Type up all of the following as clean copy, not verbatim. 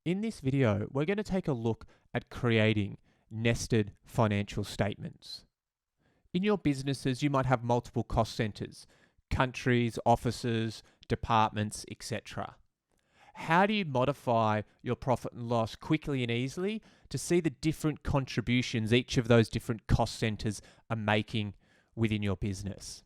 In this video, we're going to take a look at creating nested financial statements. In your businesses, you might have multiple cost centers, countries, offices, departments, etc. How do you modify your profit and loss quickly and easily to see the different contributions each of those different cost centers are making within your business?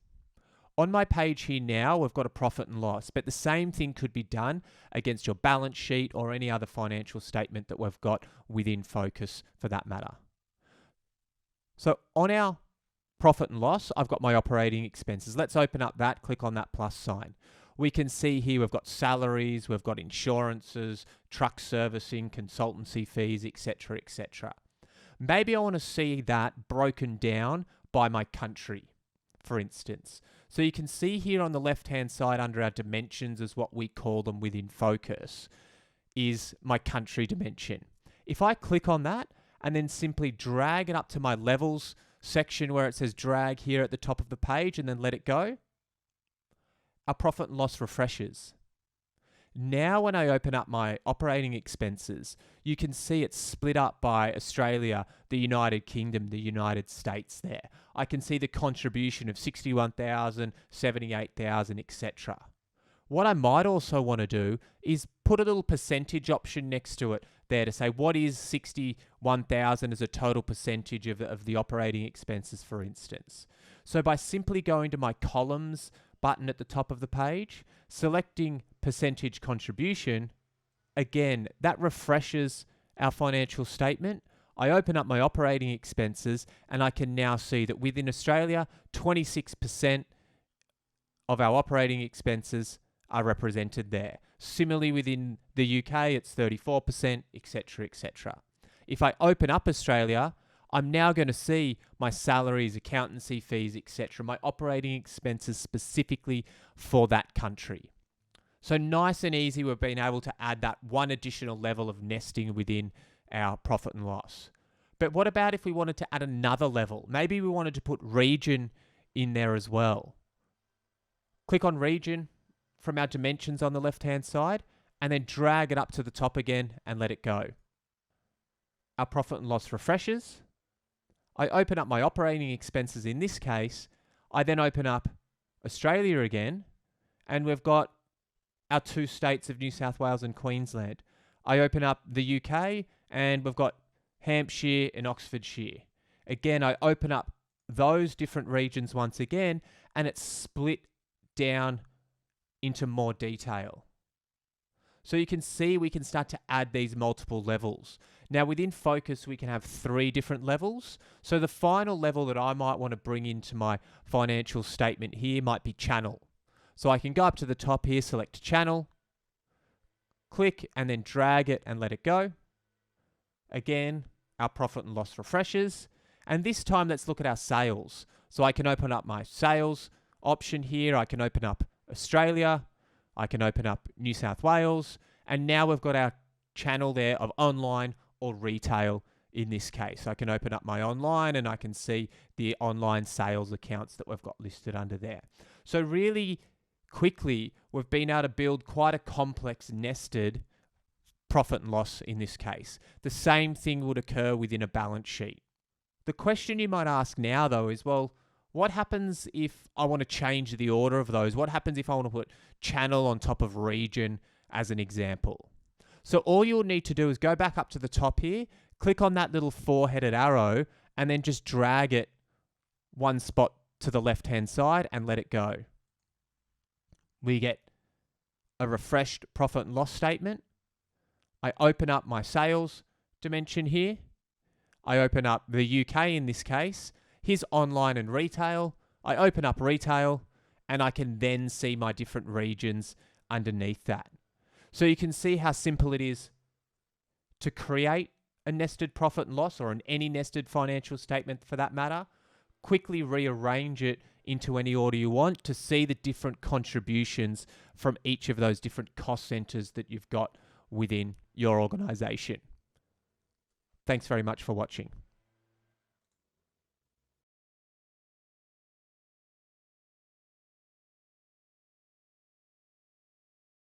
On my page here now, we've got a profit and loss, but the same thing could be done against your balance sheet or any other financial statement that we've got within Phocas for that matter. So on our profit and loss, I've got my operating expenses. Let's open up that, click on that plus sign. We can see here we've got salaries, we've got insurances, truck servicing, consultancy fees, etc., etc. Maybe I want to see that broken down by my country, for instance. So you can see here on the left-hand side under our dimensions, is what we call them within Phocas, is my country dimension. If I click on that and then simply drag it up to my levels section where it says drag here at the top of the page and then let it go, our profit and loss refreshes. Now when I open up my operating expenses, you can see it's split up by Australia, the United Kingdom, the United States there. I can see the contribution of 61,000, 78,000, etc. What I might also want to do is put a little percentage option next to it there to say what is 61,000 as a total percentage of the operating expenses, for instance. So by simply going to my columns button at the top of the page, selecting percentage contribution, again, that refreshes our financial statement. I open up my operating expenses and I can now see that within Australia, 26% of our operating expenses are represented there. Similarly, within the UK, it's 34%, etc., etc. If I open up Australia, I'm now going to see my salaries, accountancy fees, etc., my operating expenses specifically for that country. So nice and easy, we've been able to add that one additional level of nesting within our profit and loss. But what about if we wanted to add another level? Maybe we wanted to put region in there as well. Click on region from our dimensions on the left-hand side and then drag it up to the top again and let it go. Our profit and loss refreshes. I open up my operating expenses in this case. I then open up Australia again, and we've got our two states of New South Wales and Queensland. I open up the UK, and we've got Hampshire and Oxfordshire. Again, I open up those different regions once again, and it's split down into more detail. So you can see we can start to add these multiple levels. Now within Phocas, we can have 3 different levels. So the final level that I might want to bring into my financial statement here might be channel. So I can go up to the top here, select channel, click and then drag it and let it go. Again, our profit and loss refreshes. And this time let's look at our sales. So I can open up my sales option here. I can open up Australia. I can open up New South Wales, and now we've got our channel there of online or retail in this case. I can open up my online and I can see the online sales accounts that we've got listed under there. So really quickly, we've been able to build quite a complex nested profit and loss in this case. The same thing would occur within a balance sheet. The question you might ask now though is, well, what happens if I want to change the order of those? What happens if I want to put channel on top of region as an example? So all you'll need to do is go back up to the top here, click on that little 4-headed arrow, and then just drag it one spot to the left-hand side and let it go. We get a refreshed profit and loss statement. I open up my sales dimension here. I open up the UK in this case. Here's online and retail. I open up retail and I can then see my different regions underneath that. So you can see how simple it is to create a nested profit and loss or any nested financial statement for that matter. Quickly rearrange it into any order you want to see the different contributions from each of those different cost centers that you've got within your organization. Thanks very much for watching.